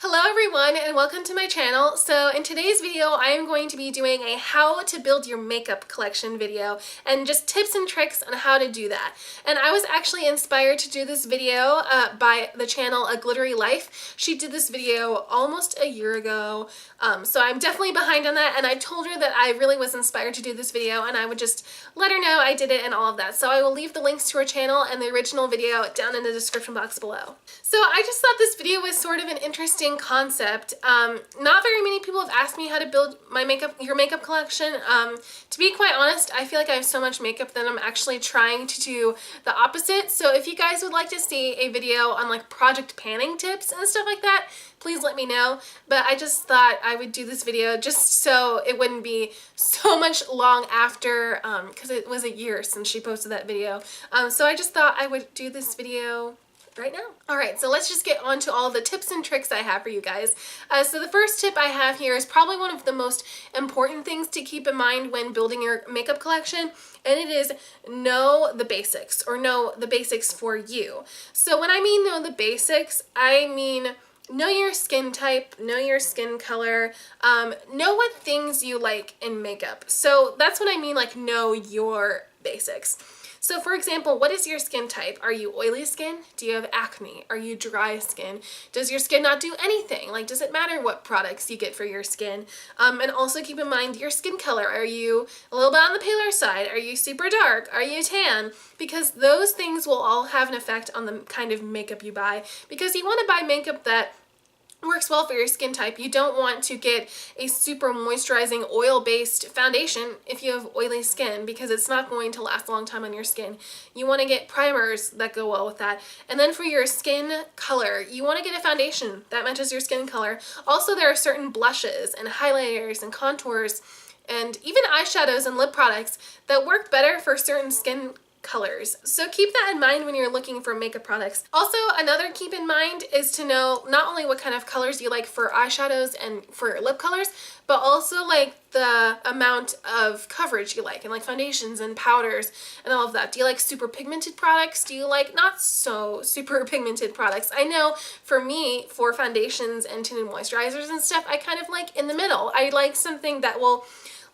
Hello everyone and welcome to my channel. So in today's video I am going to be doing a how to build your makeup collection video and just tips and tricks on how to do that. And I was actually inspired to do this video by the channel A Glittery Life. She did this video almost a year ago, so I'm definitely behind on that, and I told her that I really was inspired to do this video and I would just let her know I did it and all of that. So I will leave the links to her channel and the original video down in the description box below. So I just thought this video was sort of an interesting concept. Not very many people have asked me how to build your makeup collection. To be quite honest, I feel like I have so much makeup that I'm actually trying to do the opposite. So if you guys would like to see a video on like project panning tips and stuff like that, please let me know. But I just thought I would do this video just so it wouldn't be so much long after, because it was a year since she posted that video. So I just thought I would do this video right now. Alright, so let's just get on to all the tips and tricks I have for you guys. So the first tip I have here is probably one of the most important things to keep in mind when building your makeup collection, and it is know the basics, or know the basics for you. So when I mean know the basics, I mean know your skin type, know your skin color, know what things you like in makeup. So that's what I mean, like know your basics. So for example, what is your skin type? Are you oily skin? Do you have acne? Are you dry skin? Does your skin not do anything? Like, does it matter what products you get for your skin? And also keep in mind your skin color. Are you a little bit on the paler side? Are you super dark? Are you tan? Because those things will all have an effect on the kind of makeup you buy, because you want to buy makeup that works well for your skin type. You don't want to get a super moisturizing oil-based foundation if you have oily skin, because it's not going to last a long time on your skin. You want to get primers that go well with that. And then for your skin color, you want to get a foundation that matches your skin color. Also, there are certain blushes and highlighters and contours and even eyeshadows and lip products that work better for certain skin colors. So keep that in mind when you're looking for makeup products. Also, another keep in mind is to know not only what kind of colors you like for eyeshadows and for lip colors, but also like the amount of coverage you like, and like foundations and powders and all of that. Do you like super pigmented products? Do you like not so super pigmented products? I know for me, for foundations and tinted moisturizers and stuff, I kind of like in the middle. I like something that will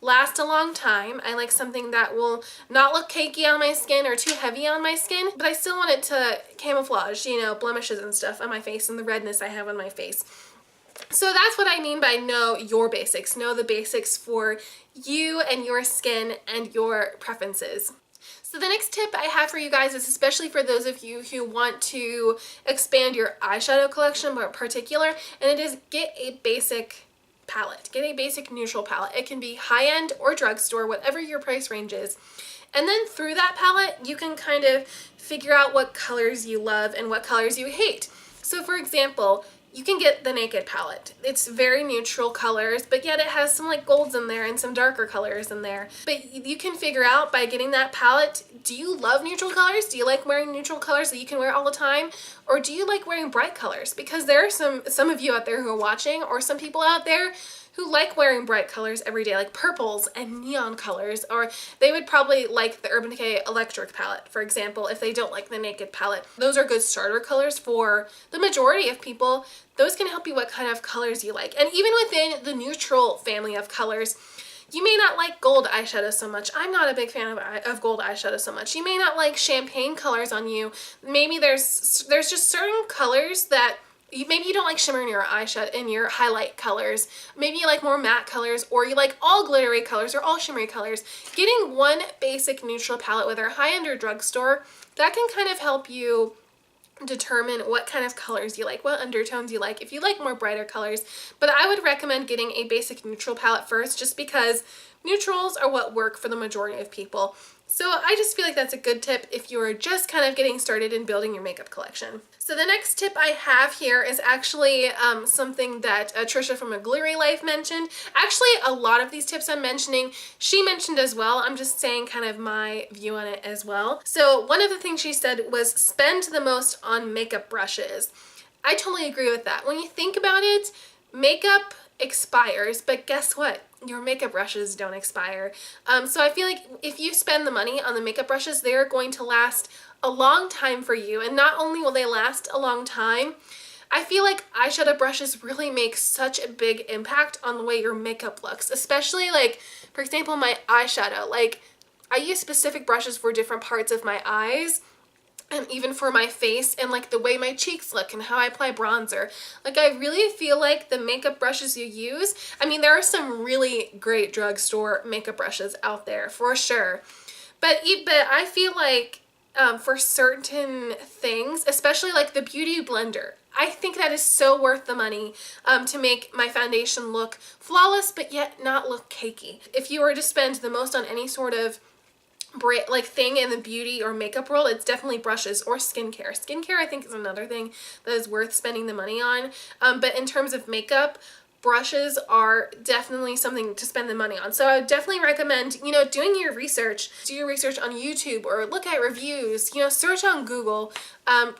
last a long time. I like something that will not look cakey on my skin or too heavy on my skin, but I still want it to camouflage, you know, blemishes and stuff on my face and the redness I have on my face. So that's what I mean by know your basics. Know the basics for you and your skin and your preferences. So the next tip I have for you guys is especially for those of you who want to expand your eyeshadow collection in particular, and it is get a basic palette. Get a basic neutral palette. It can be high-end or drugstore, whatever your price range is. And then through that palette, you can kind of figure out what colors you love and what colors you hate. So for example, you can get the Naked palette. It's very neutral colors, but yet it has some like golds in there and some darker colors in there. But you can figure out by getting that palette, do you love neutral colors? Do you like wearing neutral colors that you can wear all the time? Or do you like wearing bright colors? Because there are some of you out there who are watching, or some people out there who like wearing bright colors every day, like purples and neon colors, or they would probably like the Urban Decay Electric palette, for example, if they don't like the Naked palette. Those are good starter colors for the majority of people. Those can help you what kind of colors you like. And even within the neutral family of colors, you may not like gold eyeshadow so much. I'm not a big fan of gold eyeshadow so much. You may not like champagne colors on you. Maybe there's just certain colors that maybe you don't like shimmer in your eyeshadow, in your highlight colors. Maybe you like more matte colors, or you like all glittery colors or all shimmery colors. Getting one basic neutral palette, whether high-end or drugstore, that can kind of help you determine what kind of colors you like, what undertones you like, if you like more brighter colors. But I would recommend getting a basic neutral palette first, just because neutrals are what work for the majority of people. So I just feel like that's a good tip if you are just kind of getting started in building your makeup collection. So the next tip I have here is actually something that Trisha from A Glittery Life mentioned. Actually, a lot of these tips I'm mentioning, she mentioned as well. I'm just saying kind of my view on it as well. So one of the things she said was spend the most on makeup brushes. I totally agree with that. When you think about it, makeup expires, but guess what? Your makeup brushes don't expire. So I feel like if you spend the money on the makeup brushes, they're going to last a long time for you. And not only will they last a long time, I feel like eyeshadow brushes really make such a big impact on the way your makeup looks, especially like, for example, my eyeshadow. Like, I use specific brushes for different parts of my eyes, and even for my face, and like the way my cheeks look and how I apply bronzer. Like, I really feel like the makeup brushes you use, I mean, there are some really great drugstore makeup brushes out there for sure, but I feel like for certain things, especially like the Beauty Blender, I think that is so worth the money to make my foundation look flawless but yet not look cakey. If you were to spend the most on any sort of like thing in the beauty or makeup world, it's definitely brushes or skincare. Skincare, I think, is another thing that is worth spending the money on. But in terms of makeup, brushes are definitely something to spend the money on. So I would definitely recommend, you know, doing your research. Do your research on YouTube or look at reviews, you know, search on Google.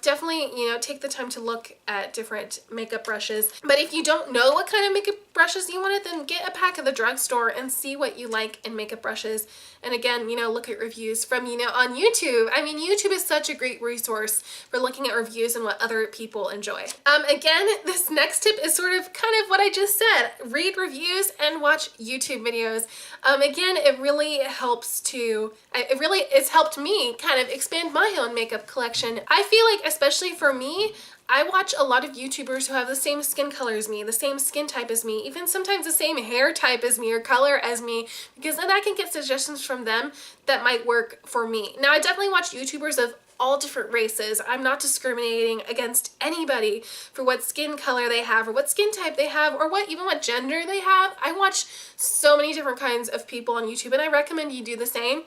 Definitely, you know, take the time to look at different makeup brushes. But if you don't know what kind of makeup brushes you wanted, then get a pack at the drugstore and see what you like in makeup brushes. And again, you know, look at reviews from, you know, on YouTube. I mean, YouTube is such a great resource for looking at reviews and what other people enjoy. Again, this next tip is sort of kind of what I just said. Read reviews and watch YouTube videos. Again, it really helps it's helped me kind of expand my own makeup collection. I feel like, especially for me, I watch a lot of YouTubers who have the same skin color as me, the same skin type as me, even sometimes the same hair type as me or color as me, because then I can get suggestions from them that might work for me. Now, I definitely watch YouTubers of all different races. I'm not discriminating against anybody for what skin color they have or what skin type they have or even what gender they have. I watch so many different kinds of people on YouTube, and I recommend you do the same.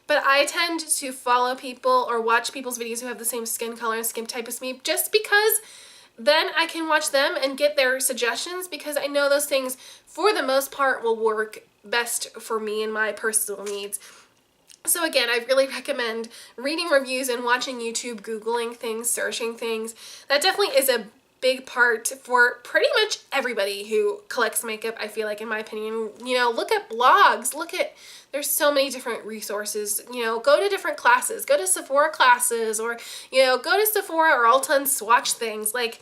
But I tend to follow people or watch people's videos who have the same skin color and skin type as me, just because then I can watch them and get their suggestions, because I know those things for the most part will work best for me and my personal needs. So again, I really recommend reading reviews and watching YouTube, Googling things, searching things. That definitely is a big part for pretty much everybody who collects makeup, I feel like, in my opinion. You know, look at blogs, there's so many different resources. You know, go to different classes, go to Sephora classes, or, you know, go to Sephora or Ulta and swatch things. Like,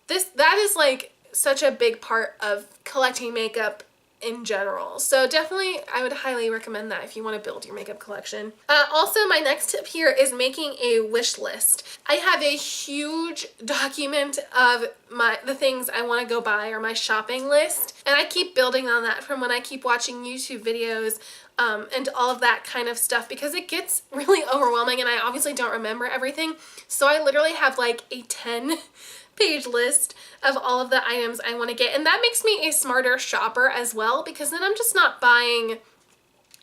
that is like such a big part of collecting makeup in general. So definitely, I would highly recommend that if you want to build your makeup collection. Also, my next tip here is making a wish list. I have a huge document of the things I want to go buy, or my shopping list, and I keep building on that from when I keep watching YouTube videos and all of that kind of stuff, because it gets really overwhelming and I obviously don't remember everything. So I literally have like a 10-page list of all of the items I want to get, and that makes me a smarter shopper as well, because then I'm just not buying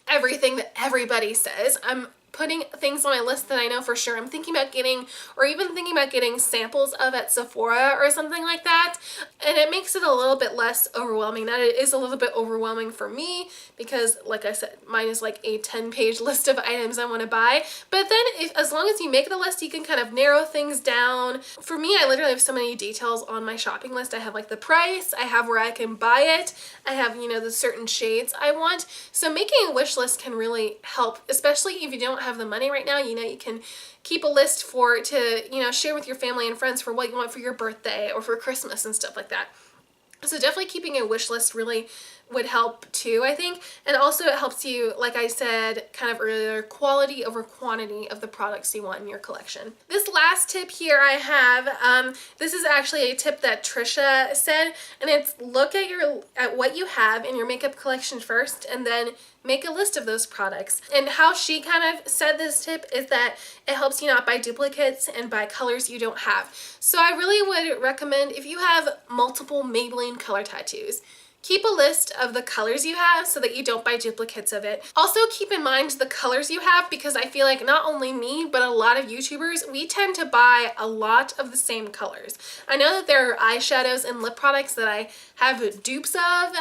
everything that everybody says. I'm putting things on my list that I know for sure I'm thinking about getting, or even thinking about getting samples of at Sephora or something like that, and it makes it a little bit less overwhelming. That it is a little bit overwhelming for me, because like I said, mine is like a 10-page list of items I want to buy. But then as long as you make the list, you can kind of narrow things down. For me, I literally have so many details on my shopping list. I have like the price, I have where I can buy it, I have, you know, the certain shades I want. So making a wish list can really help, especially if you don't have the money right now. You know, you can keep a list to, you know, share with your family and friends for what you want for your birthday or for Christmas and stuff like that. So definitely keeping a wish list really would help too, I think. And also it helps you, like I said kind of earlier, quality over quantity of the products you want in your collection. This last tip here I have, this is actually a tip that Trisha said, and it's look at what you have in your makeup collection first, and then make a list of those products. And how she kind of said this tip is that it helps you not buy duplicates and buy colors you don't have. So I really would recommend, if you have multiple Maybelline color tattoos, keep a list of the colors you have so that you don't buy duplicates of it. Also keep in mind the colors you have, because I feel like not only me, but a lot of YouTubers, we tend to buy a lot of the same colors. I know that there are eyeshadows and lip products that I have dupes of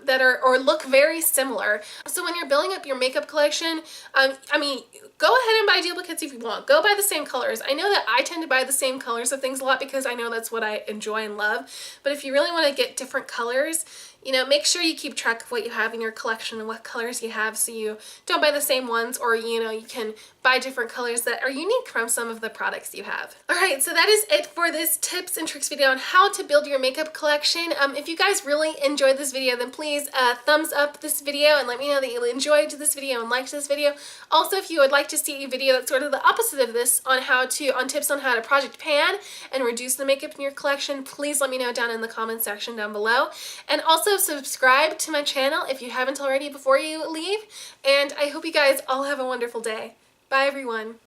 that are or look very similar. So when you're building up your makeup collection, I mean, go ahead and buy duplicates if you want. Go buy the same colors. I know that I tend to buy the same colors of things a lot because I know that's what I enjoy and love. But if you really want to get different colors, you know, make sure you keep track of what you have in your collection and what colors you have so you don't buy the same ones, or you know, you can buy different colors that are unique from some of the products you have. Alright, so that is it for this tips and tricks video on how to build your makeup collection. If you guys really enjoyed this video, then please thumbs up this video and let me know that you enjoyed this video and liked this video. Also, if you would like to see a video that's sort of the opposite of this on tips on how to project pan and reduce the makeup in your collection, please let me know down in the comment section down below. And also subscribe to my channel if you haven't already before you leave. And I hope you guys all have a wonderful day. Bye everyone.